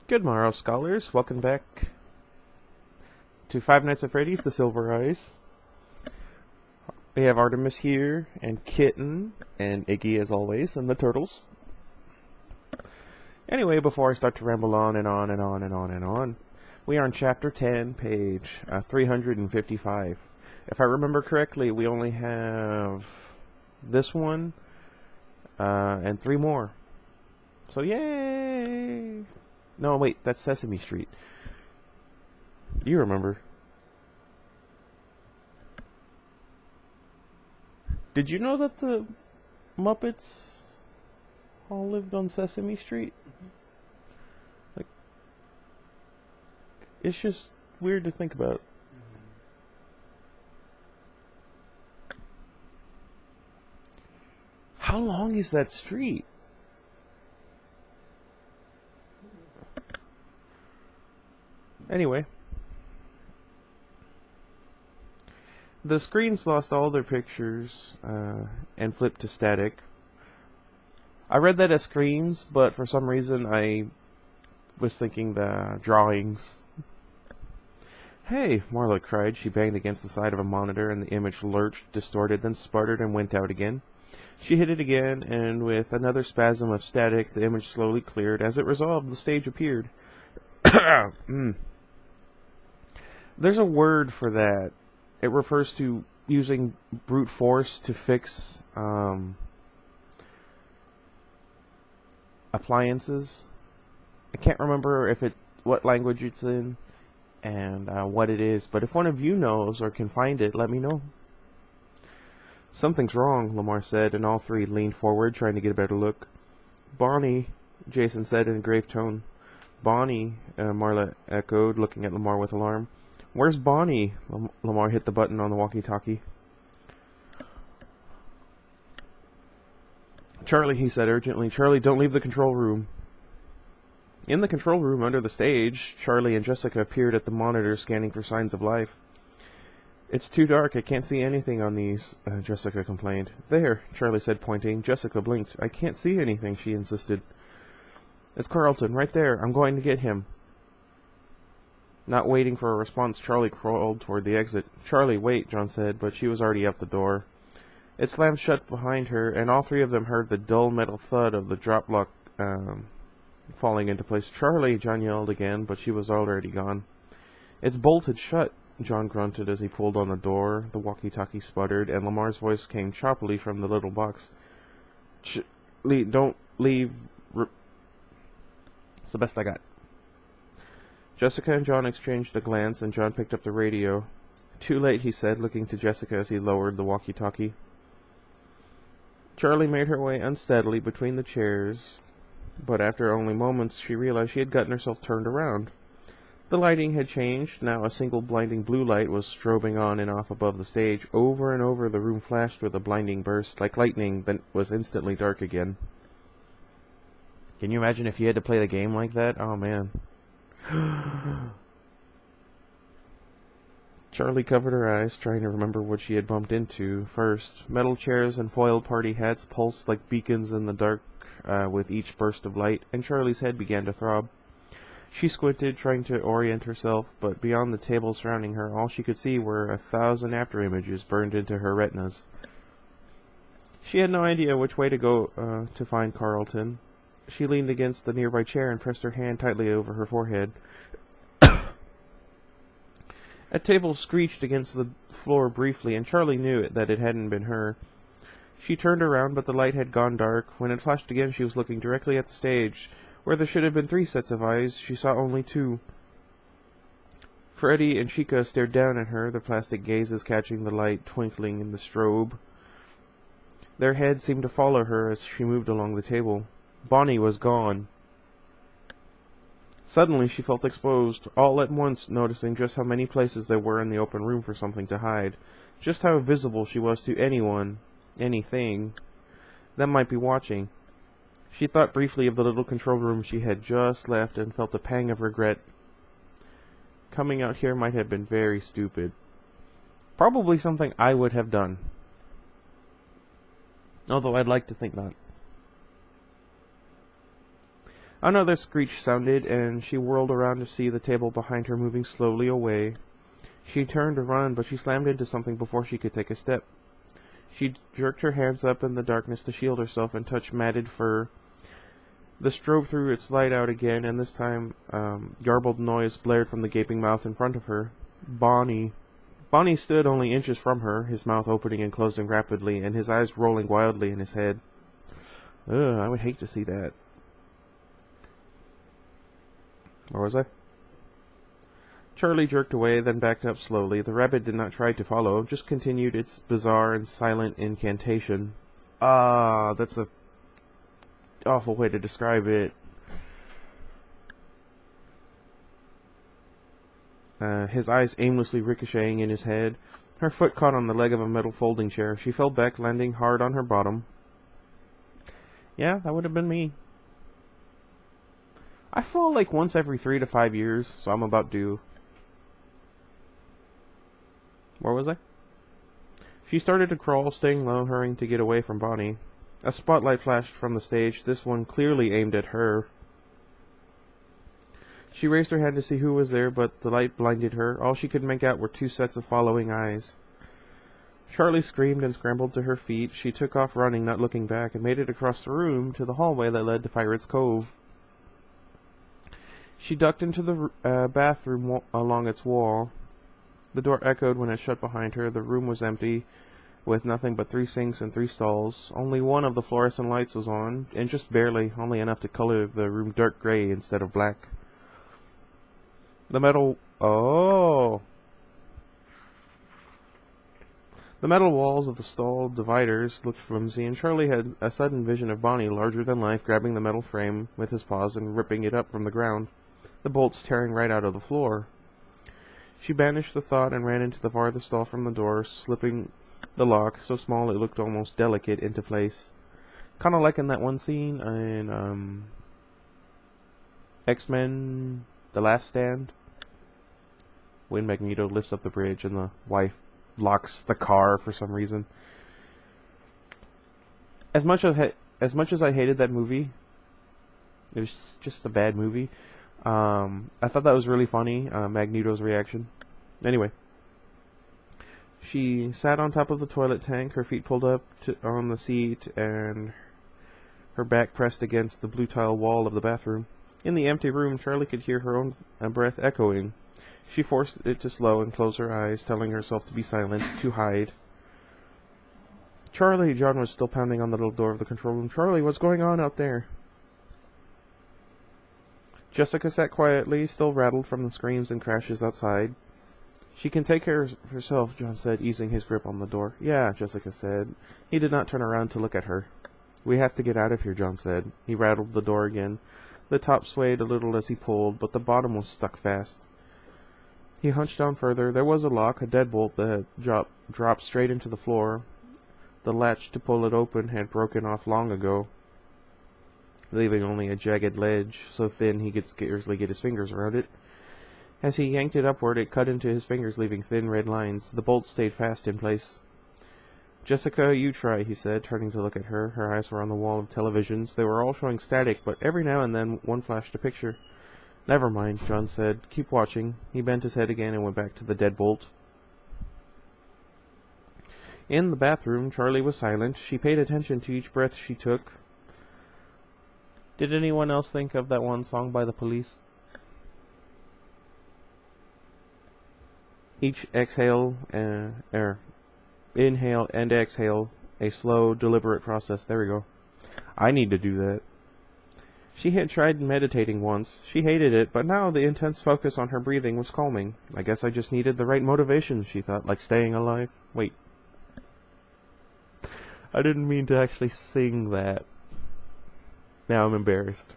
Good morrow, scholars. Welcome back to Five Nights at Freddy's, The Silver Eyes. We have Artemis here, and Kitten, and Iggy as always, and the Turtles. Anyway, before I start to ramble on and on and on and on and on, we are on Chapter 10, page 355. If I remember correctly, we only have this one, and 3 more. So yay! No, wait, that's Sesame Street. You remember. Did you know that the Muppets all lived on Sesame Street? Like, it's just weird to think about. How long is that street? Anyway, the screens lost all their pictures and flipped to static. I read that as screens, but for some reason I was thinking the drawings. Hey, Marla cried. She banged against the side of a monitor and the image lurched, distorted, then sputtered and went out again. She hit it again, and with another spasm of static, the image slowly cleared. As it resolved, the stage appeared. There's a word for that. It refers to using brute force to fix appliances. I can't remember what language it's in and what it is, but if one of you knows or can find it, let me know. Something's wrong, Lamar said, and all three leaned forward, trying to get a better look. Bonnie, Jason said in a grave tone. Bonnie, Marla echoed, looking at Lamar with alarm. Where's Bonnie? Lamar hit the button on the walkie-talkie. Charlie, he said urgently. Charlie, don't leave the control room. In the control room under the stage, Charlie and Jessica appeared at the monitor, scanning for signs of life. It's too dark. I can't see anything on these, Jessica complained. There, Charlie said, pointing. Jessica blinked. I can't see anything, she insisted. It's Carlton, right there. I'm going to get him. Not waiting for a response, Charlie crawled toward the exit. Charlie, wait, John said, but she was already out the door. It slammed shut behind her, and all three of them heard the dull metal thud of the drop lock falling into place. Charlie, John yelled again, but she was already gone. It's bolted shut, John grunted as he pulled on the door. The walkie-talkie sputtered, and Lamar's voice came choppily from the little box. Don't leave. It's the best I got. Jessica and John exchanged a glance, and John picked up the radio. Too late, he said, looking to Jessica as he lowered the walkie-talkie. Charlie made her way unsteadily between the chairs, but after only moments she realized she had gotten herself turned around. The lighting had changed. Now a single blinding blue light was strobing on and off above the stage. Over and over the room flashed with a blinding burst, like lightning, then was instantly dark again. Can you imagine if you had to play the game like that? Oh, man. Charlie covered her eyes, trying to remember what she had bumped into. First, metal chairs and foiled party hats pulsed like beacons in the dark with each burst of light, and Charlie's head began to throb. She squinted, trying to orient herself, but beyond the table surrounding her, all she could see were 1,000 after-images burned into her retinas. She had no idea which way to go to find Carlton. She leaned against the nearby chair and pressed her hand tightly over her forehead. A table screeched against the floor briefly, and Charlie knew that it hadn't been her. She turned around, but the light had gone dark. When it flashed again, she was looking directly at the stage. Where there should have been 3 sets of eyes, she saw only 2. Freddy and Chica stared down at her, their plastic gazes catching the light twinkling in the strobe. Their heads seemed to follow her as she moved along the table. Bonnie was gone. Suddenly she felt exposed, all at once noticing just how many places there were in the open room for something to hide, just how visible she was to anyone, anything, that might be watching. She thought briefly of the little control room she had just left and felt a pang of regret. Coming out here might have been very stupid. Probably something I would have done. Although I'd like to think not. Another screech sounded, and she whirled around to see the table behind her moving slowly away. She turned to run, but she slammed into something before she could take a step. She jerked her hands up in the darkness to shield herself and touched matted fur. The strobe threw its light out again, and this time, garbled noise blared from the gaping mouth in front of her. Bonnie. Bonnie stood only inches from her, his mouth opening and closing rapidly, and his eyes rolling wildly in his head. Ugh, I would hate to see that. Where was I? Charlie jerked away, then backed up slowly. The rabbit did not try to follow, just continued its bizarre and silent incantation. That's a awful way to describe it. His eyes aimlessly ricocheting in his head. Her foot caught on the leg of a metal folding chair. She fell back, landing hard on her bottom. Yeah, that would have been me. I fall like once every 3 to 5 years, so I'm about due. Where was I? She started to crawl, staying low, hurrying to get away from Bonnie. A spotlight flashed from the stage, this one clearly aimed at her. She raised her hand to see who was there, but the light blinded her. All she could make out were 2 sets of following eyes. Charlie screamed and scrambled to her feet. She took off running, not looking back, and made it across the room to the hallway that led to Pirate's Cove. She ducked into the bathroom along its wall. The door echoed when it shut behind her. The room was empty, with nothing but 3 sinks and 3 stalls. Only one of the fluorescent lights was on, and just barely, only enough to color the room dark gray instead of black. The metal walls of the stall dividers looked flimsy, and Charlie had a sudden vision of Bonnie, larger than life, grabbing the metal frame with his paws and ripping it up from the ground, the bolts tearing right out of the floor. She banished the thought and ran into the farthest stall from the door, slipping the lock, so small it looked almost delicate, into place. Kind of like in that one scene in X-Men The Last Stand, when Magneto lifts up the bridge and the wife locks the car for some reason. As much as I hated that movie, it was just a bad movie. I thought that was really funny, Magneto's reaction. Anyway, she sat on top of the toilet tank, her feet pulled up on the seat, and her back pressed against the blue tile wall of the bathroom. In the empty room, Charlie could hear her own breath echoing. She forced it to slow and close her eyes, telling herself to be silent, to hide. Charlie, John was still pounding on the little door of the control room. Charlie, what's going on out there? Jessica sat quietly, still rattled from the screams and crashes outside. She can take care of herself, John said, easing his grip on the door. Yeah, Jessica said. He did not turn around to look at her. We have to get out of here, John said. He rattled the door again. The top swayed a little as he pulled, but the bottom was stuck fast. He hunched down further. There was a lock, a deadbolt that had dropped straight into the floor. The latch to pull it open had broken off long ago, leaving only a jagged ledge, so thin he could scarcely get his fingers around it. As he yanked it upward, it cut into his fingers, leaving thin red lines. The bolt stayed fast in place. Jessica, you try, he said, turning to look at her. Her eyes were on the wall of televisions. They were all showing static, but every now and then one flashed a picture. Never mind, John said. Keep watching. He bent his head again and went back to the deadbolt. In the bathroom, Charlie was silent. She paid attention to each breath she took. Did anyone else think of that one song by the Police? Each exhale, inhale and exhale, a slow, deliberate process. There we go. I need to do that. She had tried meditating once. She hated it, but now the intense focus on her breathing was calming. I guess I just needed the right motivation, she thought, like staying alive. Wait. I didn't mean to actually sing that. Now I'm embarrassed.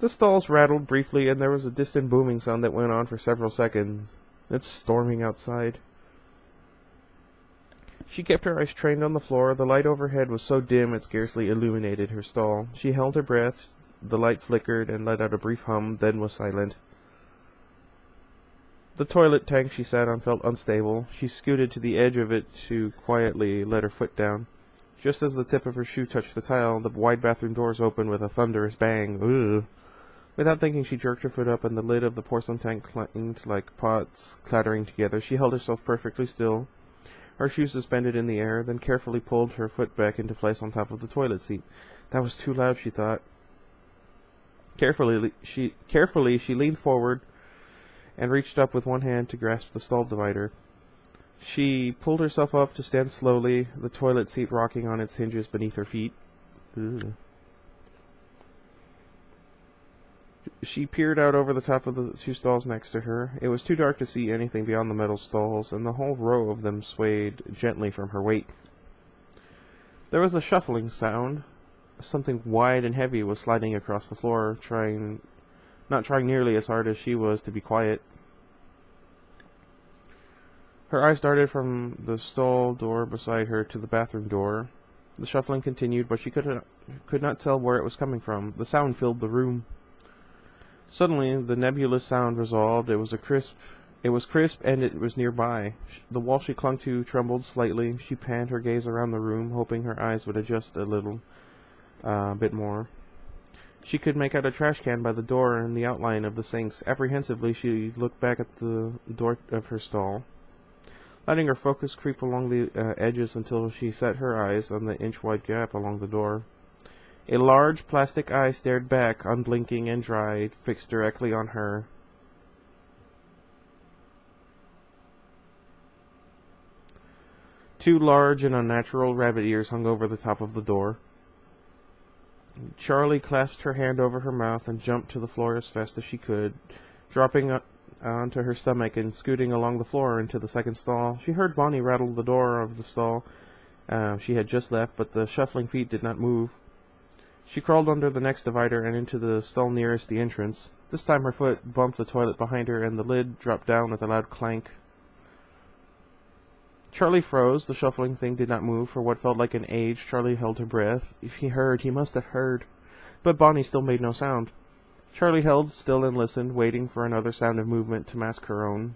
The stalls rattled briefly, and there was a distant booming sound that went on for several seconds. It's storming outside. She kept her eyes trained on the floor. The light overhead was so dim it scarcely illuminated her stall. She held her breath. The light flickered and let out a brief hum, then was silent. The toilet tank she sat on felt unstable. She scooted to the edge of it to quietly let her foot down. Just as the tip of her shoe touched the tile, the wide bathroom doors opened with a thunderous bang. Ugh. Without thinking, she jerked her foot up, and the lid of the porcelain tank clanged like pots clattering together. She held herself perfectly still, her shoes suspended in the air, then carefully pulled her foot back into place on top of the toilet seat. That was too loud, she thought. Carefully, she leaned forward and reached up with one hand to grasp the stall divider. She pulled herself up to stand slowly, the toilet seat rocking on its hinges beneath her feet. Ugh. She peered out over the top of the two stalls next to her. It was too dark to see anything beyond the metal stalls, and the whole row of them swayed gently from her weight. There was a shuffling sound. Something wide and heavy was sliding across the floor, not trying nearly as hard as she was to be quiet. Her eyes darted from the stall door beside her to the bathroom door. The shuffling continued, but she could not tell where it was coming from. The sound filled the room. Suddenly, the nebulous sound resolved. It was crisp, and it was nearby. The wall she clung to trembled slightly. She panned her gaze around the room, hoping her eyes would adjust a little bit more. She could make out a trash can by the door and the outline of the sinks. Apprehensively, she looked back at the door of her stall, letting her focus creep along the edges until she set her eyes on the inch-wide gap along the door. A large plastic eye stared back, unblinking and dry, fixed directly on her. Two large and unnatural rabbit ears hung over the top of the door. Charlie clasped her hand over her mouth and jumped to the floor as fast as she could, dropping onto her stomach and scooting along the floor into the second stall. She heard Bonnie rattle the door of the stall she had just left, but the shuffling feet did not move. She crawled under the next divider and into the stall nearest the entrance. This time her foot bumped the toilet behind her, and the lid dropped down with a loud clank. Charlie froze. The shuffling thing did not move. For what felt like an age, Charlie held her breath. If he heard, he must have heard. But Bonnie still made no sound. Charlie held still and listened, waiting for another sound of movement to mask her own.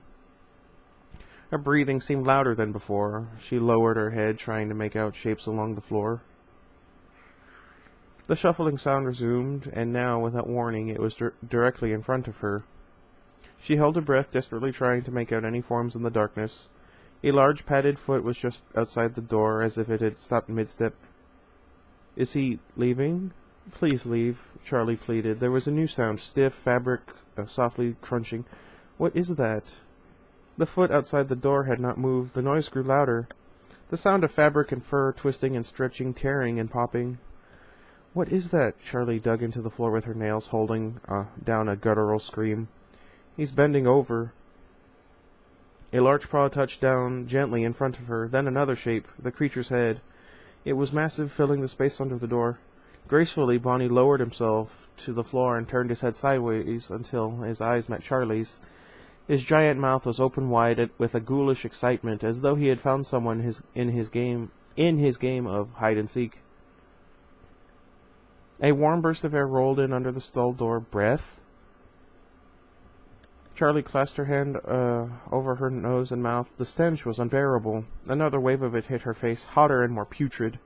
Her breathing seemed louder than before. She lowered her head, trying to make out shapes along the floor. The shuffling sound resumed, and now, without warning, it was directly in front of her. She held her breath, desperately trying to make out any forms in the darkness. A large padded foot was just outside the door, as if it had stopped mid-step. "Is he leaving? Please leave," Charlie pleaded. There was a new sound, stiff fabric, softly crunching. What is that? The foot outside the door had not moved. The noise grew louder. The sound of fabric and fur twisting and stretching, tearing and popping. What is that? Charlie dug into the floor with her nails, holding down a guttural scream. He's bending over. A large paw touched down gently in front of her, then another shape, the creature's head. It was massive, filling the space under the door. Gracefully, Bonnie lowered himself to the floor and turned his head sideways until his eyes met Charlie's. His giant mouth was open wide with a ghoulish excitement, as though he had found someone in his game of hide-and-seek. A warm burst of air rolled in under the stall door. Breath? Charlie clasped her hand over her nose and mouth. The stench was unbearable. Another wave of it hit her face, hotter and more putrid.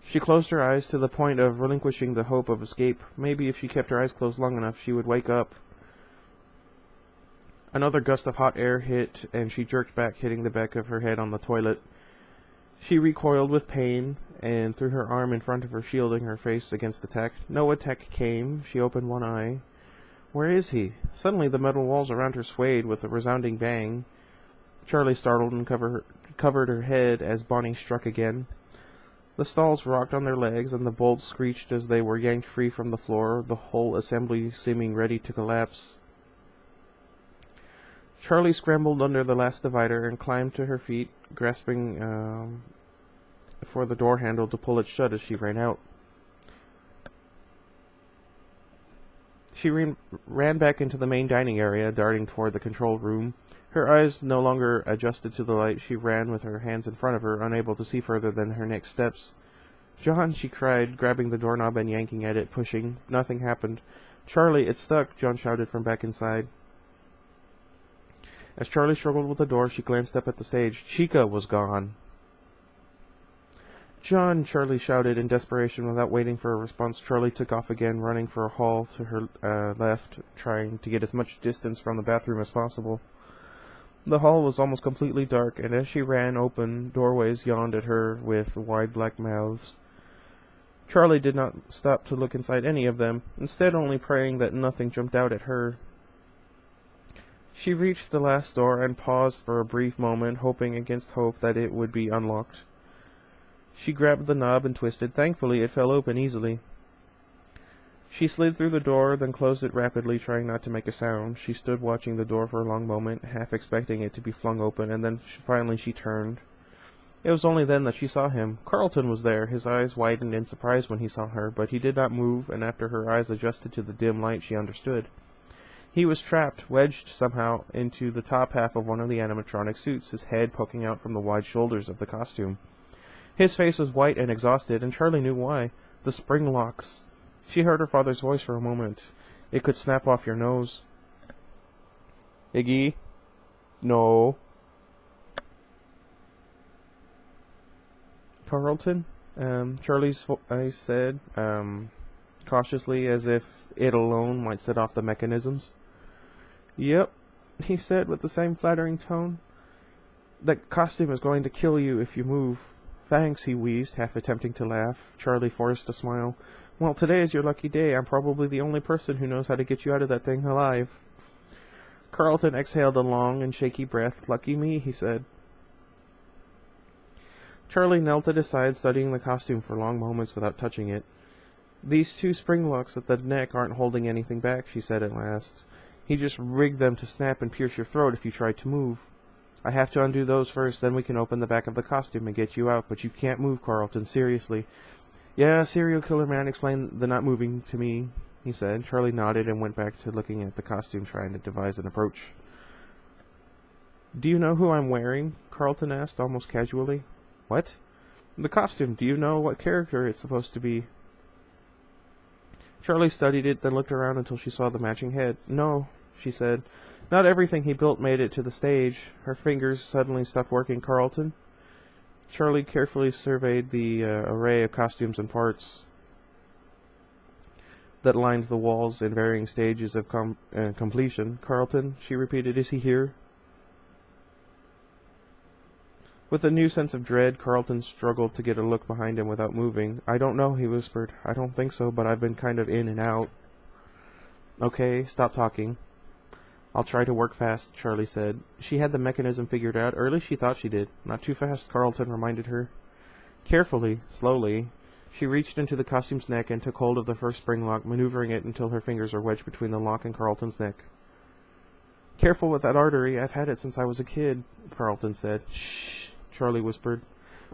She closed her eyes to the point of relinquishing the hope of escape. Maybe if she kept her eyes closed long enough, she would wake up. Another gust of hot air hit, and she jerked back, hitting the back of her head on the toilet. She recoiled with pain and threw her arm in front of her, shielding her face against attack. No attack came. She opened one eye. Where is he? Suddenly the metal walls around her swayed with a resounding bang. Charlie startled and covered her head as Bonnie struck again. The stalls rocked on their legs, and the bolts screeched as they were yanked free from the floor, the whole assembly seeming ready to collapse. Charlie scrambled under the last divider and climbed to her feet, grasping for the door handle to pull it shut as she ran out. She ran back into the main dining area, darting toward the control room. Her eyes no longer adjusted to the light. She ran with her hands in front of her, unable to see further than her next steps. "John," she cried, grabbing the doorknob and yanking at it, pushing. Nothing happened. "Charlie, it's stuck," John shouted from back inside. As Charlie struggled with the door, she glanced up at the stage. Chica was gone. John, Charlie shouted in desperation. Without waiting for a response, Charlie took off again, running for a hall to her left, trying to get as much distance from the bathroom as possible. The hall was almost completely dark, and as she ran, open doorways yawned at her with wide black mouths. Charlie did not stop to look inside any of them, instead only praying that nothing jumped out at her. She reached the last door and paused for a brief moment, hoping against hope that it would be unlocked. She grabbed the knob and twisted. Thankfully, it fell open easily. She slid through the door, then closed it rapidly, trying not to make a sound. She stood watching the door for a long moment, half expecting it to be flung open, and then finally she turned. It was only then that she saw him. Carlton was there. His eyes widened in surprise when he saw her, but he did not move, and after her eyes adjusted to the dim light, she understood. He was trapped, wedged somehow into the top half of one of the animatronic suits, his head poking out from the wide shoulders of the costume. His face was white and exhausted, and Charlie knew why. The spring locks. She heard her father's voice for a moment. It could snap off your nose. Iggy? No. Carlton? Charlie's voice said, cautiously, as if it alone might set off the mechanisms. Yep, he said with the same flattering tone. That costume is going to kill you if you move. Thanks, he wheezed, half attempting to laugh. Charlie forced a smile. Well, today is your lucky day. I'm probably the only person who knows how to get you out of that thing alive. Carlton exhaled a long and shaky breath. Lucky me, he said. Charlie knelt at his side, studying the costume for long moments without touching it. These two spring locks at the neck aren't holding anything back, she said at last. He just rigged them to snap and pierce your throat if you tried to move. I have to undo those first, then we can open the back of the costume and get you out, but you can't move, Carlton, seriously. Yeah, serial killer man explained the not moving to me, he said. Charlie nodded and went back to looking at the costume, trying to devise an approach. Do you know who I'm wearing? Carlton asked, almost casually. What? The costume. Do you know what character it's supposed to be? Charlie studied it, then looked around until she saw the matching head. No, she said. Not everything he built made it to the stage. Her fingers suddenly stopped working. Carlton? Charlie carefully surveyed the array of costumes and parts that lined the walls in varying stages of completion. Carlton, she repeated, is he here? With a new sense of dread, Carlton struggled to get a look behind him without moving. I don't know, he whispered. I don't think so, but I've been kind of in and out. Okay, stop talking. I'll try to work fast, Charlie said. She had the mechanism figured out, or at least she thought she did. Not too fast, Carlton reminded her. Carefully, slowly, she reached into the costume's neck and took hold of the first spring lock, maneuvering it until her fingers were wedged between the lock and Carlton's neck. Careful with that artery. I've had it since I was a kid, Carlton said. Shh, Charlie whispered.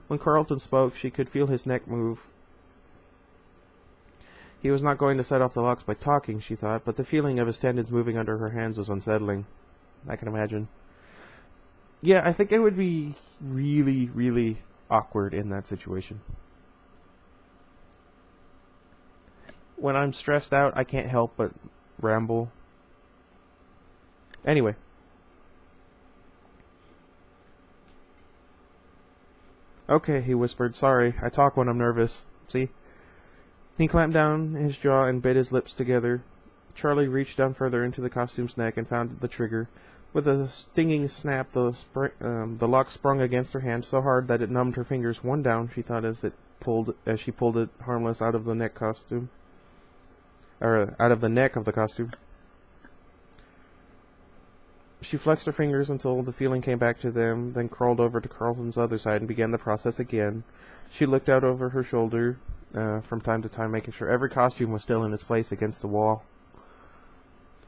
When Carlton spoke, she could feel his neck move. He was not going to set off the locks by talking, she thought, but the feeling of his tendons moving under her hands was unsettling. I can imagine. Yeah, I think it would be really, really awkward in that situation. When I'm stressed out, I can't help but ramble. Anyway. Okay, he whispered. Sorry, I talk when I'm nervous. See? He clamped down his jaw and bit his lips together. Charlie reached down further into the costume's neck and found the trigger. With a stinging snap, the lock sprung against her hand so hard that it numbed her fingers. One down, she thought, as she pulled it harmless out of the neck of the costume. She flexed her fingers until the feeling came back to them, then crawled over to Carlton's other side and began the process again. She looked out over her shoulder from time to time, making sure every costume was still in its place against the wall.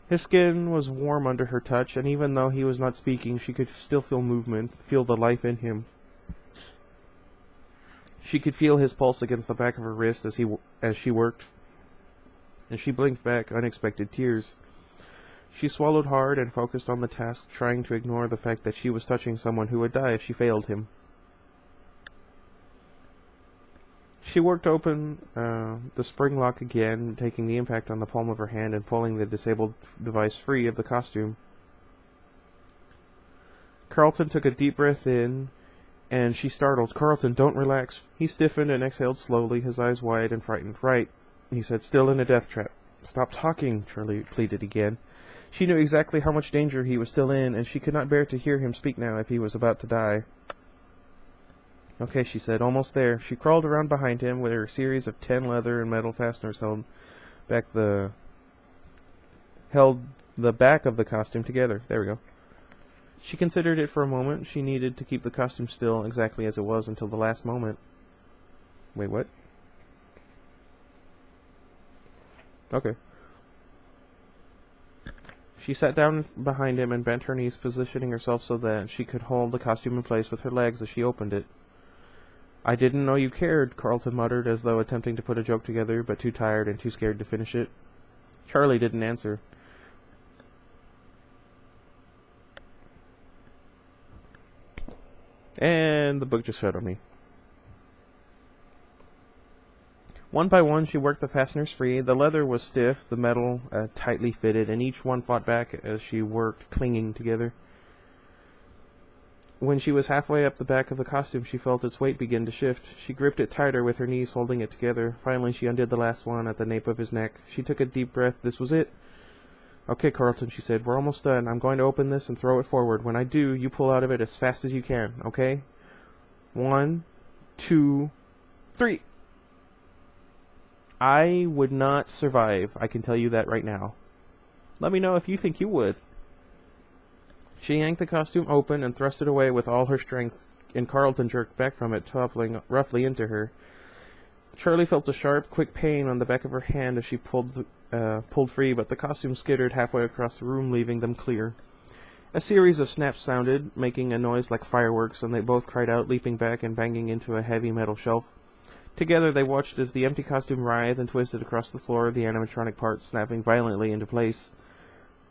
His skin was warm under her touch, and even though he was not speaking, she could still feel movement, feel the life in him. She could feel his pulse against the back of her wrist as she worked, and she blinked back unexpected tears. She swallowed hard and focused on the task, trying to ignore the fact that she was touching someone who would die if she failed him. She worked open the spring lock again, taking the impact on the palm of her hand and pulling the disabled device free of the costume. Carlton took a deep breath in and she startled. "Carlton, don't relax." He stiffened and exhaled slowly, his eyes wide and frightened. "Right," he said, "still in a death trap." "Stop talking," Charlie pleaded again. She knew exactly how much danger he was still in, and she could not bear to hear him speak now if he was about to die. "Okay," she said, "almost there." She crawled around behind him, where a series of 10 leather and metal fasteners held the back of the costume together. There we go. She considered it for a moment. She needed to keep the costume still exactly as it was until the last moment. Wait, what? Okay. She sat down behind him and bent her knees, positioning herself so that she could hold the costume in place with her legs as she opened it. "I didn't know you cared," Carlton muttered, as though attempting to put a joke together, but too tired and too scared to finish it. Charlie didn't answer. And the book just shut on me. One by one, she worked the fasteners free. The leather was stiff, the metal tightly fitted, and each one fought back as she worked, clinging together. When she was halfway up the back of the costume, she felt its weight begin to shift. She gripped it tighter with her knees, holding it together. Finally, she undid the last one at the nape of his neck. She took a deep breath. This was it. "Okay, Carlton," she said, "we're almost done. I'm going to open this and throw it forward. When I do, you pull out of it as fast as you can, okay? 1, 2, 3. I would not survive, I can tell you that right now. Let me know if you think you would." She yanked the costume open and thrust it away with all her strength, and Carlton jerked back from it, toppling roughly into her. Charlie felt a sharp, quick pain on the back of her hand as she pulled free, but the costume skittered halfway across the room, leaving them clear. A series of snaps sounded, making a noise like fireworks, and they both cried out, leaping back and banging into a heavy metal shelf. Together they watched as the empty costume writhed and twisted across the floor, the animatronic parts snapping violently into place.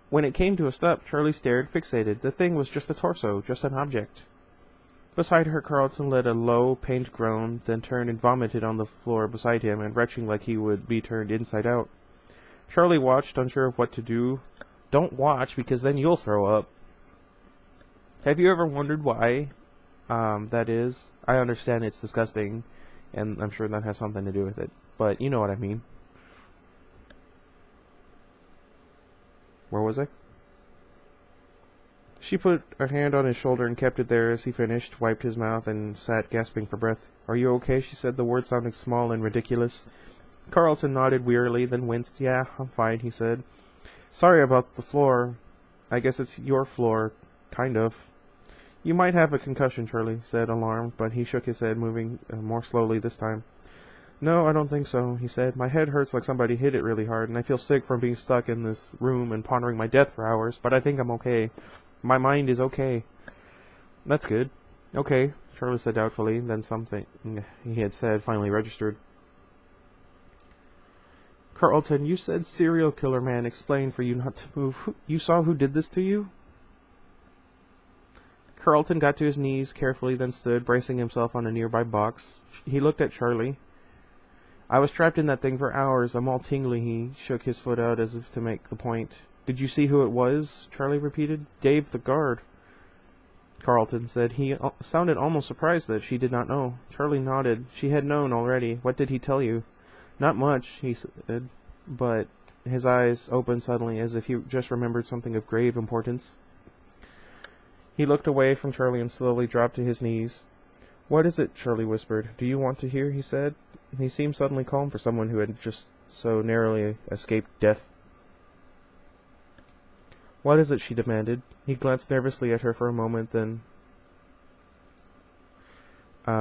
When it came to a stop, Charlie stared, fixated. The thing was just a torso, just an object. Beside her, Carlton let a low, pained groan, then turned and vomited on the floor beside him, and retching like he would be turned inside out. Charlie watched, unsure of what to do. "Don't watch, because then you'll throw up." Have you ever wondered why that is? I understand it's disgusting, and I'm sure that has something to do with it, but you know what I mean. Where was I? She put a hand on his shoulder and kept it there as he finished, wiped his mouth, and sat gasping for breath. "Are you okay?" she said, the words sounding small and ridiculous. Carlton nodded wearily, then winced. "Yeah, I'm fine," he said. "Sorry about the floor. I guess it's your floor, kind of." "You might have a concussion," Charlie said, alarmed, but he shook his head, moving more slowly this time. "No, I don't think so," he said. "My head hurts like somebody hit it really hard, and I feel sick from being stuck in this room and pondering my death for hours, but I think I'm okay. My mind is okay." "That's good." "Okay," Charlie said doubtfully, then something he had said finally registered. "Carlton, you said serial killer man explained for you not to move. You saw who did this to you?" Carlton got to his knees carefully, then stood, bracing himself on a nearby box. He looked at Charlie. "I was trapped in that thing for hours. I'm all tingly." He shook his foot out as if to make the point. "Did you see who it was?" Charlie repeated. "Dave the guard," Carlton said. He sounded almost surprised that she did not know. Charlie nodded. She had known already. "What did he tell you?" "Not much," he said, but his eyes opened suddenly as if he just remembered something of grave importance. He looked away from Charlie and slowly dropped to his knees. "What is it?" Charlie whispered. "Do you want to hear?" he said. He seemed suddenly calm for someone who had just so narrowly escaped death. "What is it?" she demanded. He glanced nervously at her for a moment, then I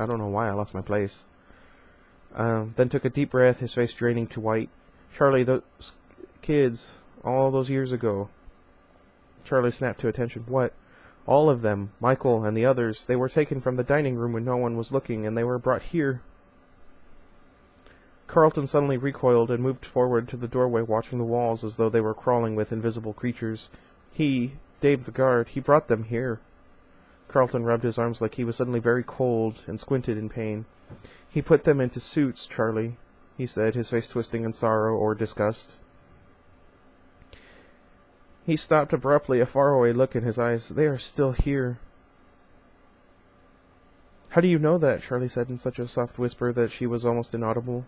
don't know why I lost my place. Then took a deep breath, his face draining to white. "Charlie, those kids, all those years ago." Charlie snapped to attention. "What?" "All of them, Michael and the others, they were taken from the dining room when no one was looking, and they were brought here." Carlton suddenly recoiled and moved forward to the doorway, watching the walls as though they were crawling with invisible creatures. Dave the guard, he brought them here." Carlton rubbed his arms like he was suddenly very cold and squinted in pain. "He put them into suits, Charlie," he said, his face twisting in sorrow or disgust. He stopped abruptly, a faraway look in his eyes. They are still here. How do you know that? Charlie said in such a soft whisper that she was almost inaudible.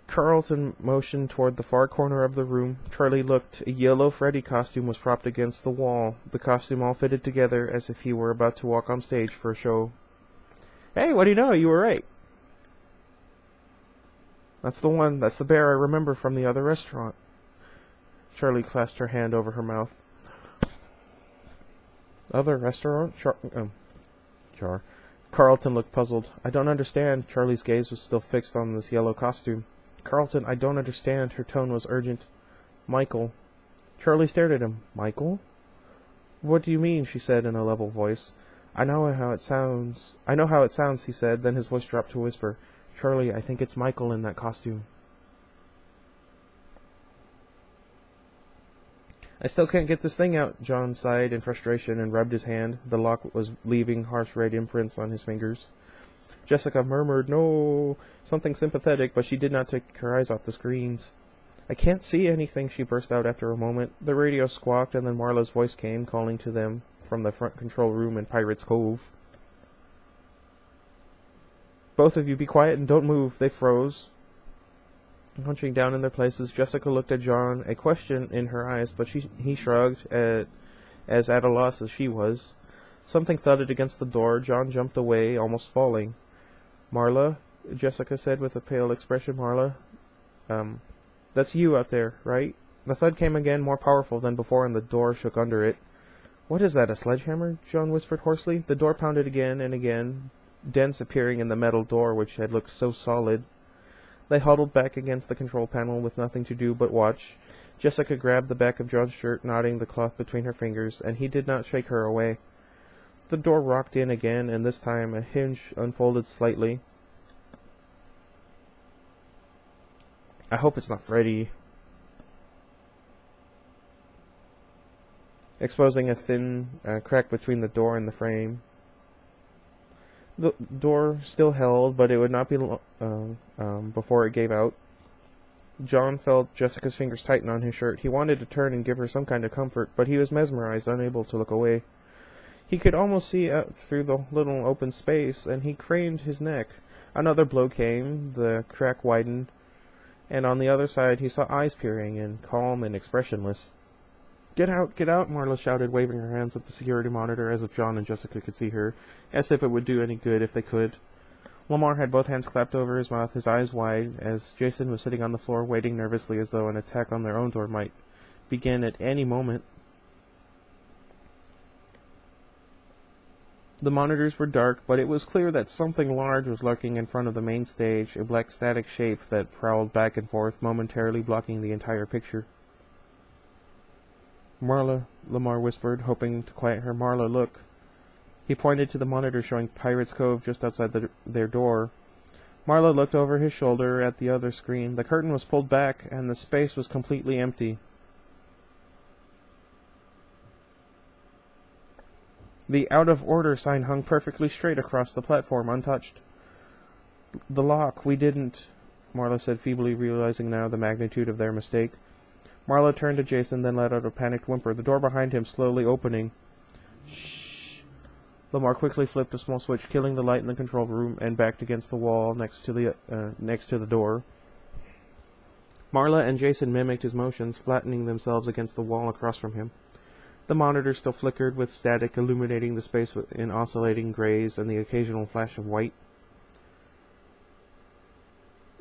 Carlton motioned toward the far corner of the room. Charlie looked. A yellow Freddy costume was propped against the wall. The costume all fitted together as if he were about to walk on stage for a show. Hey, what do you know? You were right. That's the one. That's the bear I remember from the other restaurant. Charlie clasped her hand over her mouth. Other restaurant? Jar. Carlton looked puzzled. I don't understand. Charlie's gaze was still fixed on this yellow costume. Carlton, I don't understand. Her tone was urgent. Michael. Charlie stared at him. Michael? What do you mean? She said in a level voice. I know how it sounds, he said. Then his voice dropped to a whisper. Charlie, I think it's Michael in that costume. I still can't get this thing out, John sighed in frustration and rubbed his hand. The lock was leaving harsh red imprints on his fingers. Jessica murmured, no, something sympathetic, but she did not take her eyes off the screens. I can't see anything, she burst out after a moment. The radio squawked, and then Marla's voice came, calling to them from the front control room in Pirate's Cove. Both of you be quiet and don't move. They froze. Hunching down in their places, Jessica looked at John, a question in her eyes, but he shrugged, as at a loss as she was. Something thudded against the door. John jumped away, almost falling. Marla, Jessica said with a pale expression. Marla, that's you out there, right? The thud came again, more powerful than before, and the door shook under it. What is that, a sledgehammer? John whispered hoarsely. The door pounded again and again, dents appearing in the metal door, which had looked so solid. They huddled back against the control panel with nothing to do but watch. Jessica grabbed the back of John's shirt, knotting the cloth between her fingers, and he did not shake her away. The door rocked in again, and this time a hinge unfolded slightly. I hope it's not Freddy. Exposing a thin crack between the door and the frame. The door still held, but it would not be before it gave out. John felt Jessica's fingers tighten on his shirt. He wanted to turn and give her some kind of comfort, but he was mesmerized, unable to look away. He could almost see out through the little open space, and he craned his neck. Another blow came, the crack widened, and on the other side he saw eyes peering in, calm and expressionless. Get out, Marla shouted, waving her hands at the security monitor as if John and Jessica could see her, as if it would do any good if they could. Lamar had both hands clapped over his mouth, his eyes wide, as Jason was sitting on the floor waiting nervously as though an attack on their own door might begin at any moment. The monitors were dark, but it was clear that something large was lurking in front of the main stage, a black static shape that prowled back and forth, momentarily blocking the entire picture. Marla, Lamar whispered, hoping to quiet her. Marla, look. He pointed to the monitor showing Pirate's Cove just outside their door. Marla looked over his shoulder at the other screen. The curtain was pulled back, and the space was completely empty. The out-of-order sign hung perfectly straight across the platform, untouched. The lock, we didn't, Marla said feebly, realizing now the magnitude of their mistake. Marla turned to Jason, then let out a panicked whimper, the door behind him slowly opening. Shh. Lamar quickly flipped a small switch, killing the light in the control room, and backed against the wall next to the door. Marla and Jason mimicked his motions, flattening themselves against the wall across from him. The monitor still flickered, with static illuminating the space in oscillating grays and the occasional flash of white.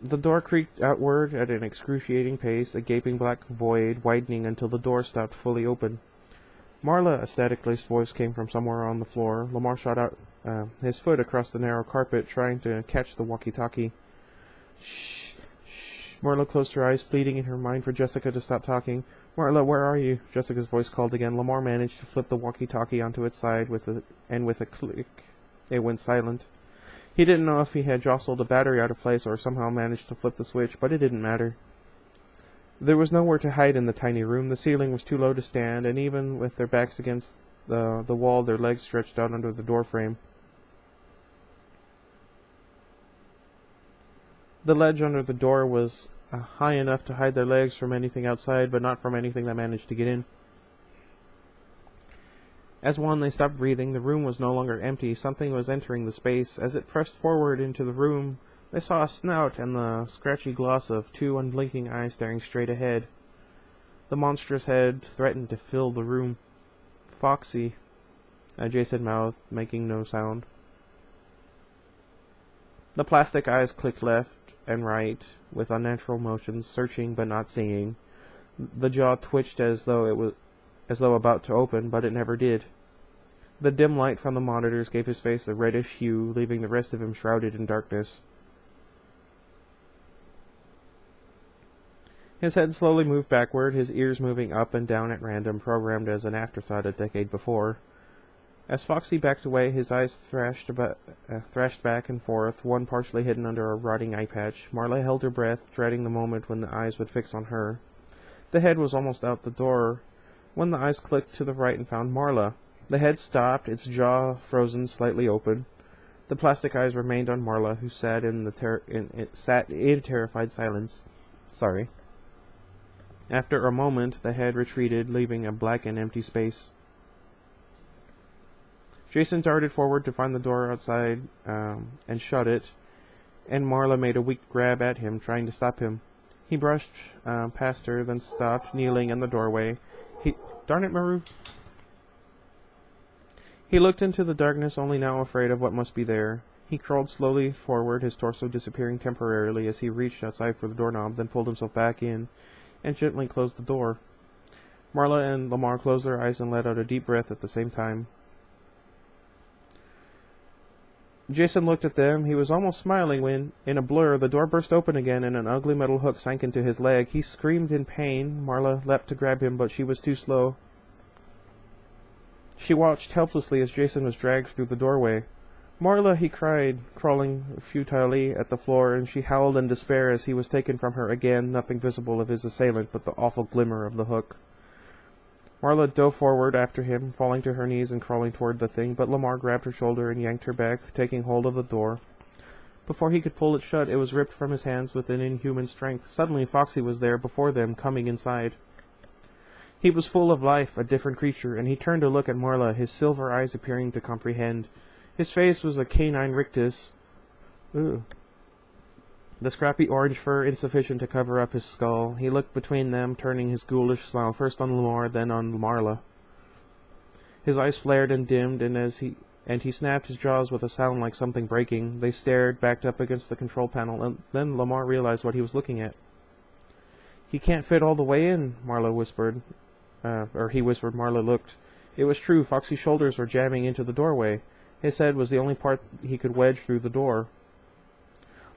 The door creaked outward at an excruciating pace, a gaping black void widening until the door stopped fully open. Marla, a static-laced voice came from somewhere on the floor. Lamar shot out his foot across the narrow carpet, trying to catch the walkie-talkie. Shh, shh. Marla closed her eyes, pleading in her mind for Jessica to stop talking. Marla, where are you? Jessica's voice called again. Lamar managed to flip the walkie-talkie onto its side, with a click, it went silent. He didn't know if he had jostled a battery out of place or somehow managed to flip the switch, but it didn't matter. There was nowhere to hide in the tiny room. The ceiling was too low to stand, and even with their backs against the wall, their legs stretched out under the doorframe. The ledge under the door was high enough to hide their legs from anything outside, but not from anything that managed to get in. As one, they stopped breathing. The room was no longer empty. Something was entering the space. As it pressed forward into the room, they saw a snout and the scratchy gloss of two unblinking eyes staring straight ahead. The monstrous head threatened to fill the room. Foxy, Jason mouthed, making no sound. The plastic eyes clicked left and right, with unnatural motions, searching but not seeing. The jaw twitched as though about to open, but it never did. The dim light from the monitors gave his face a reddish hue, leaving the rest of him shrouded in darkness. His head slowly moved backward, his ears moving up and down at random, programmed as an afterthought a decade before. As Foxy backed away, his eyes thrashed back and forth, one partially hidden under a rotting eye patch. Marla held her breath, dreading the moment when the eyes would fix on her. The head was almost out the door when the eyes clicked to the right and found Marla. The head stopped, its jaw frozen slightly open. The plastic eyes remained on Marla, who sat in terrified silence. Sorry. After a moment, the head retreated, leaving a black and empty space. Jason darted forward to find the door outside and shut it, and Marla made a weak grab at him, trying to stop him. He brushed past her, then stopped, kneeling in the doorway. Darn it, Maru. He looked into the darkness, only now afraid of what must be there. He crawled slowly forward, his torso disappearing temporarily as he reached outside for the doorknob, then pulled himself back in and gently closed the door. Marla and Lamar closed their eyes and let out a deep breath at the same time. Jason looked at them. He was almost smiling when, in a blur, the door burst open again and an ugly metal hook sank into his leg. He screamed in pain. Marla leapt to grab him, but she was too slow. She watched helplessly as Jason was dragged through the doorway. "Marla," he cried, crawling futilely at the floor, and she howled in despair as he was taken from her again, nothing visible of his assailant but the awful glimmer of the hook. Marla dove forward after him, falling to her knees and crawling toward the thing, but Lamar grabbed her shoulder and yanked her back, taking hold of the door. Before he could pull it shut, it was ripped from his hands with an inhuman strength. Suddenly Foxy was there before them, coming inside. He was full of life, a different creature, and he turned to look at Marla, his silver eyes appearing to comprehend. His face was a canine rictus. Ooh. The scrappy orange fur insufficient to cover up his skull. He looked between them, turning his ghoulish smile first on Lamar, then on Marla. His eyes flared and dimmed, and he snapped his jaws with a sound like something breaking. They stared, backed up against the control panel, and then Lamar realized what he was looking at. "He can't fit all the way in," Marla whispered. He whispered. Marla looked. It was true. Foxy's shoulders were jamming into the doorway. His head was the only part he could wedge through the door.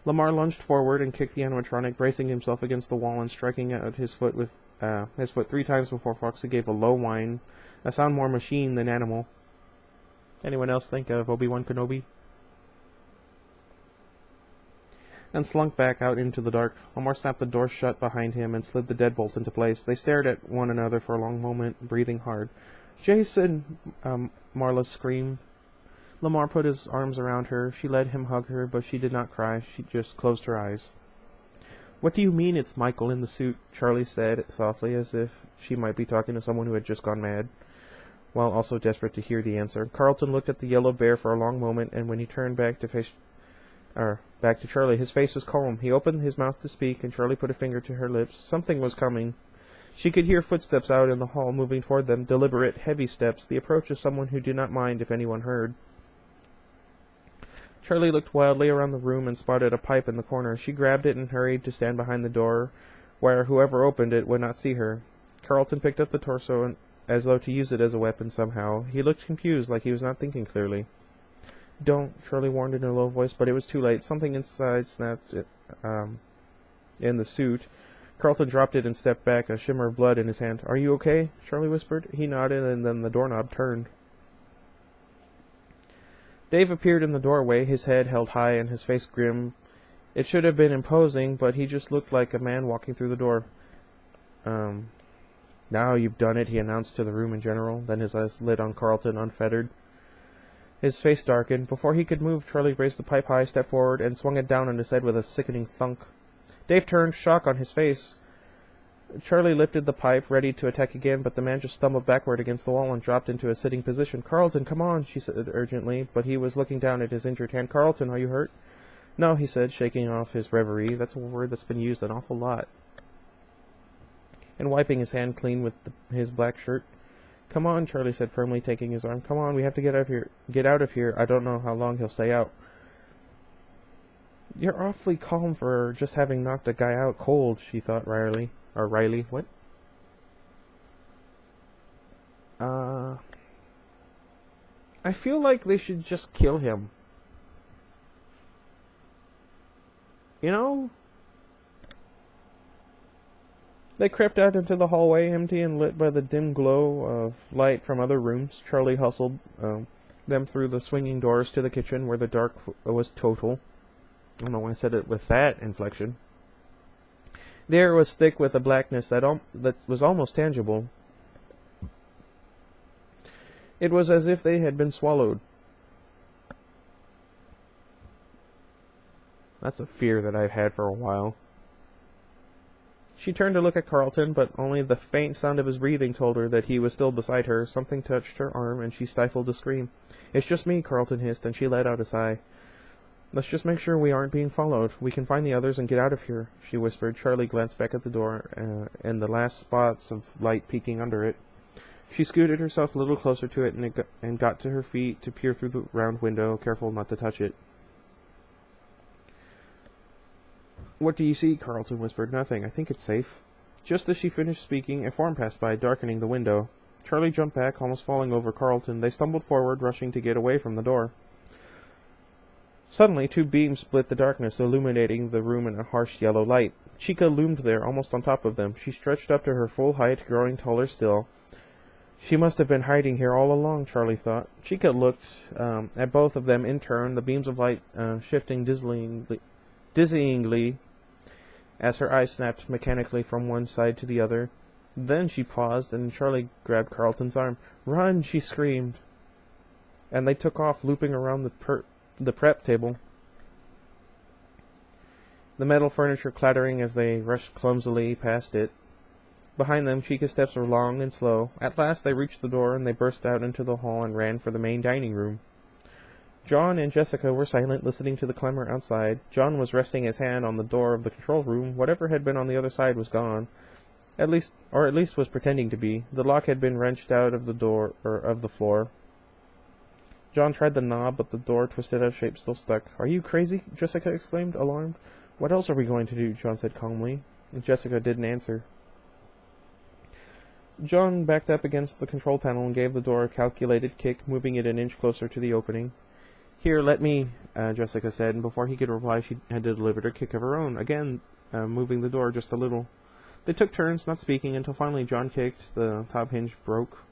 Lamar lunged forward and kicked the animatronic, bracing himself against the wall and striking out his foot 3 times before Foxy gave a low whine, a sound more machine than animal. Anyone else think of Obi-Wan Kenobi? And slunk back out into the dark. Lamar snapped the door shut behind him and slid the deadbolt into place. They stared at one another for a long moment, breathing hard. "Jason!" Marla screamed. Lamar put his arms around her. She let him hug her, but she did not cry. She just closed her eyes. "What do you mean it's Michael in the suit?" Charlie said softly, as if she might be talking to someone who had just gone mad, while also desperate to hear the answer. Carlton looked at the yellow bear for a long moment, and when he turned back to Charlie, his face was calm. He opened his mouth to speak, and Charlie put a finger to her lips. Something was coming. She could hear footsteps out in the hall moving toward them, deliberate, heavy steps, the approach of someone who did not mind if anyone heard. Charlie looked wildly around the room and spotted a pipe in the corner. She grabbed it and hurried to stand behind the door, where whoever opened it would not see her. Carlton picked up the torso as though to use it as a weapon somehow. He looked confused, like he was not thinking clearly. "Don't," Charlie warned in a low voice, but it was too late. Something inside snapped in the suit. Carlton dropped it and stepped back, a shimmer of blood in his hand. "Are you okay?" Charlie whispered. He nodded, and then the doorknob turned. Dave appeared in the doorway, his head held high and his face grim. It should have been imposing, but he just looked like a man walking through the door. "Now you've done it," he announced to the room in general. Then his eyes lit on Carlton, unfettered. His face darkened. Before he could move, Charlie raised the pipe high, stepped forward, and swung it down on his head with a sickening thunk. Dave turned, shock on his face. Charlie lifted the pipe, ready to attack again, but the man just stumbled backward against the wall and dropped into a sitting position. "Carlton, come on," she said urgently, but he was looking down at his injured hand. "Carlton, are you hurt?" "No," he said, shaking off his reverie. That's a word that's been used an awful lot. And wiping his hand clean with his black shirt. "Come on," Charlie said firmly, taking his arm. "Come on, we have to get out of here. Get out of here. I don't know how long he'll stay out." "You're awfully calm for just having knocked a guy out cold," she thought Riley. What? I feel like they should just kill him. You know? They crept out into the hallway, empty and lit by the dim glow of light from other rooms. Charlie hustled them through the swinging doors to the kitchen, where the dark was total. I don't know why I said it with that inflection. The air was thick with a blackness that was almost tangible. It was as if they had been swallowed. That's a fear that I've had for a while. She turned to look at Carlton, but only the faint sound of his breathing told her that he was still beside her. Something touched her arm, and she stifled a scream. "It's just me," Carlton hissed, and she let out a sigh. "Let's just make sure we aren't being followed. We can find the others and get out of here," she whispered. Charlie glanced back at the door, and the last spots of light peeking under it. She scooted herself a little closer to it and got to her feet to peer through the round window, careful not to touch it. "What do you see?" Carlton whispered. "Nothing. I think it's safe." Just as she finished speaking, a form passed by, darkening the window. Charlie jumped back, almost falling over Carlton. They stumbled forward, rushing to get away from the door. Suddenly, two beams split the darkness, illuminating the room in a harsh yellow light. Chica loomed there, almost on top of them. She stretched up to her full height, growing taller still. She must have been hiding here all along, Charlie thought. Chica looked at both of them in turn, the beams of light shifting dizzyingly as her eyes snapped mechanically from one side to the other. Then she paused, and Charlie grabbed Carlton's arm. "Run!" she screamed. And they took off, looping around the prep table, the metal furniture clattering as they rushed clumsily past it. Behind them, Chica's steps were long and slow. At last they reached the door, and they burst out into the hall and ran for the main dining room. John and Jessica were silent, listening to the clamor outside. John was resting his hand on the door of the control room. Whatever had been on the other side was gone. At least was pretending to be. The lock had been wrenched out of the door, or of the floor. John tried the knob, but the door, twisted out of shape, still stuck. "Are you crazy?" Jessica exclaimed, alarmed. "What else are we going to do?" John said calmly. Jessica didn't answer. John backed up against the control panel and gave the door a calculated kick, moving it an inch closer to the opening. "Here, let me," Jessica said, and before he could reply, she had delivered a kick of her own, again moving the door just a little. They took turns, not speaking, until finally John kicked. The top hinge broke.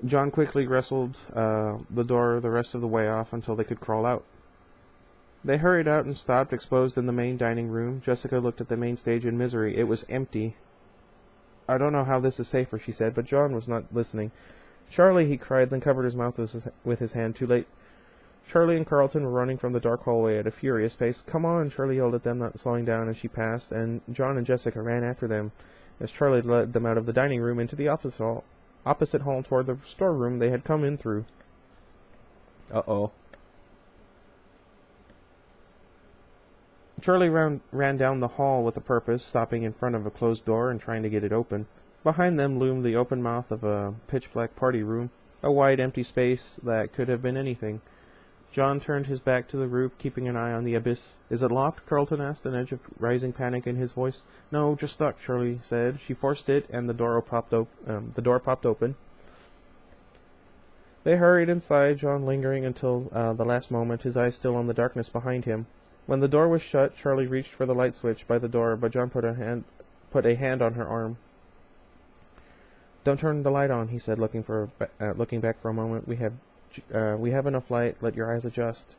John quickly wrestled the door the rest of the way off until they could crawl out. They hurried out and stopped, exposed in the main dining room. Jessica looked at the main stage in misery. It was empty. "I don't know how this is safer," she said, but John was not listening. "Charlie," he cried, then covered his mouth with his hand. Too late. Charlie and Carlton were running from the dark hallway at a furious pace. "Come on," Charlie yelled at them, not slowing down as she passed, and John and Jessica ran after them, as Charlie led them out of the dining room into the opposite hall toward the storeroom they had come in through. Uh-oh. Charlie ran down the hall with a purpose, stopping in front of a closed door and trying to get it open. Behind them loomed the open mouth of a pitch-black party room, a wide, empty space that could have been anything. John turned his back to the roof, keeping an eye on the abyss. "Is it locked?" Carlton asked, an edge of rising panic in his voice. "No, just stuck," Charlie said. She forced it, and the door popped open. They hurried inside, John lingering until the last moment, his eyes still on the darkness behind him. When the door was shut, Charlie reached for the light switch by the door, but John put a hand on her arm. "Don't turn the light on," he said, looking back for a moment. We have enough light. Let your eyes adjust."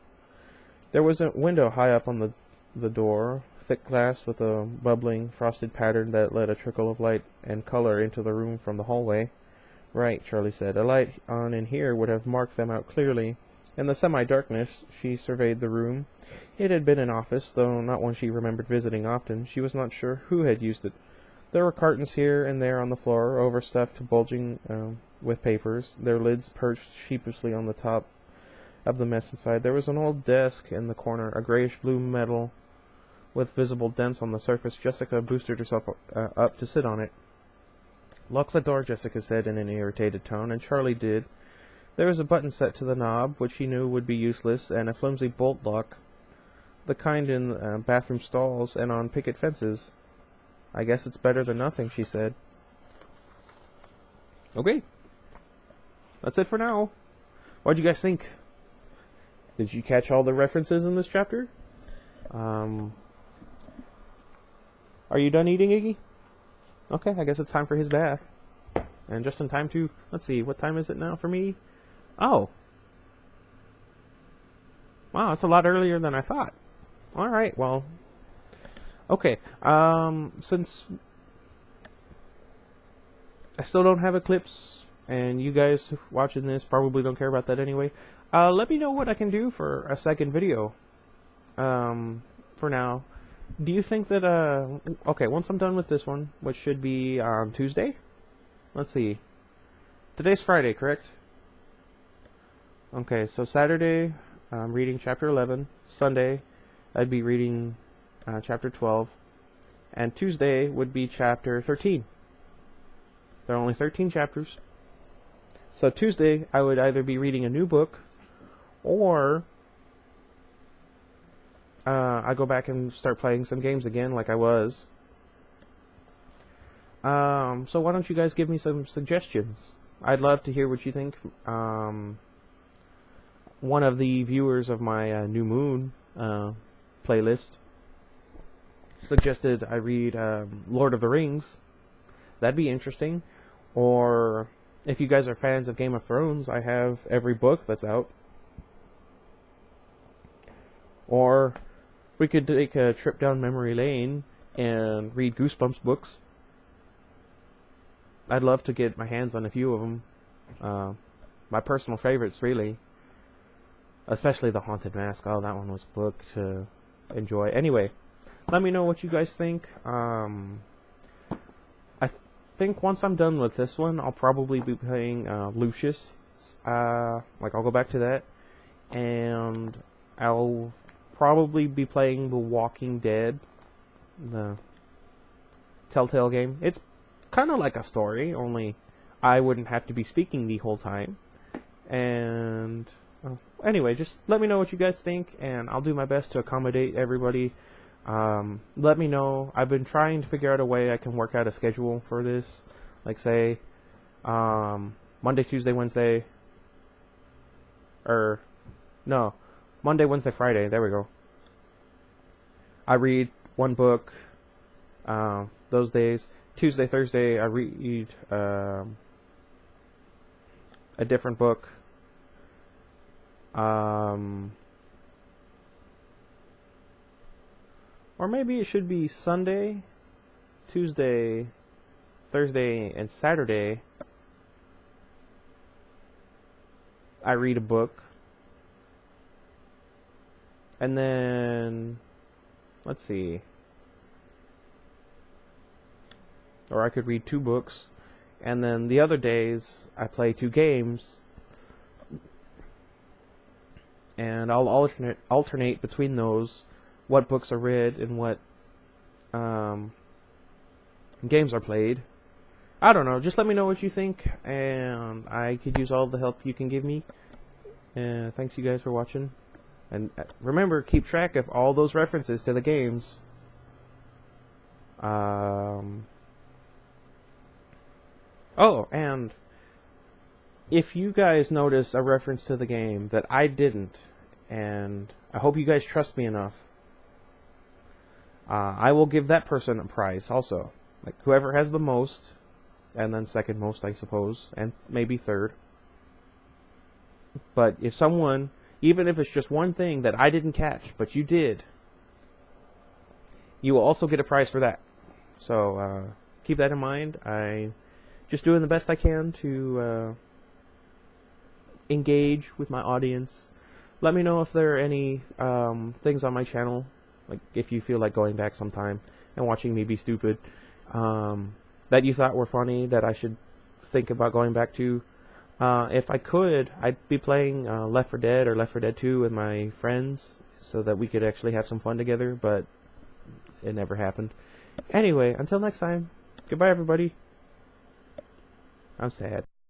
There was a window high up on the door, thick glass with a bubbling, frosted pattern that let a trickle of light and color into the room from the hallway. "Right," Charlie said. "A light on in here would have marked them out clearly. In the semi-darkness, she surveyed the room. It had been an office, though not one she remembered visiting often. She was not sure who had used it. There were cartons here and there on the floor, overstuffed, bulging with papers, their lids perched sheepishly on the top of the mess inside. There was an old desk in the corner, a grayish-blue metal with visible dents on the surface. Jessica boosted herself up to sit on it. "Lock the door," Jessica said in an irritated tone, and Charlie did. There was a button set to the knob, which he knew would be useless, and a flimsy bolt lock, the kind in bathroom stalls and on picket fences. "I guess it's better than nothing," she said. Okay. That's it for now. What'd you guys think? Did you catch all the references in this chapter? Are you done eating, Iggy? Okay, I guess it's time for his bath. And just in time to... Let's see, what time is it now for me? Oh. Wow, it's a lot earlier than I thought. Alright, well... Okay, since... I still don't have Eclipse, and you guys watching this probably don't care about that anyway, let me know what I can do for a second video. For now. Do you think that, okay, once I'm done with this one, which should be on Tuesday? Let's see. Today's Friday, correct? Okay, so Saturday, I'm reading chapter 11. Sunday, I'd be reading chapter 12. And Tuesday would be chapter 13. There are only 13 chapters. So Tuesday, I would either be reading a new book, or I go back and start playing some games again like I was. So why don't you guys give me some suggestions? I'd love to hear what you think. One of the viewers of my New Moon playlist suggested I read Lord of the Rings. That'd be interesting. Or if you guys are fans of Game of Thrones, I have every book that's out. Or we could take a trip down memory lane and read Goosebumps books. I'd love to get my hands on a few of them. My personal favorites, really. Especially The Haunted Mask. Oh, that one was a book to enjoy. Anyway, let me know what you guys think. I think once I'm done with this one, I'll probably be playing Lucius. I'll go back to that. And I'll probably be playing The Walking Dead, the Telltale game. It's kind of like a story, only I wouldn't have to be speaking the whole time. And anyway, just let me know what you guys think, and I'll do my best to accommodate everybody. Let me know. I've been trying to figure out a way I can work out a schedule for this. Like, say, Monday, Tuesday, Wednesday, or no, Monday, Wednesday, Friday. There we go. I read one book those days. Tuesday, Thursday, I read a different book. Or maybe it should be Sunday, Tuesday, Thursday, and Saturday. I read a book. And then, let's see. Or I could read 2 books. And then the other days, I play 2 games. And I'll alternate between those, what books are read and what games are played. I don't know. Just let me know what you think, and I could use all the help you can give me. Thanks you guys for watching. And remember, keep track of all those references to the games. Oh, and if you guys notice a reference to the game that I didn't, and I hope you guys trust me enough, I will give that person a prize also. Like, whoever has the most, and then second most, I suppose, and maybe third. But if someone, even if it's just one thing that I didn't catch, but you did, you will also get a prize for that. So, keep that in mind. I'm just doing the best I can to engage with my audience. let me know if there are any things on my channel, like if you feel like going back sometime and watching me be stupid, that you thought were funny that I should think about going back to. If I could, I'd be playing Left 4 Dead or Left 4 Dead 2 with my friends so that we could actually have some fun together, but it never happened. Anyway, until next time, goodbye everybody. I'm sad.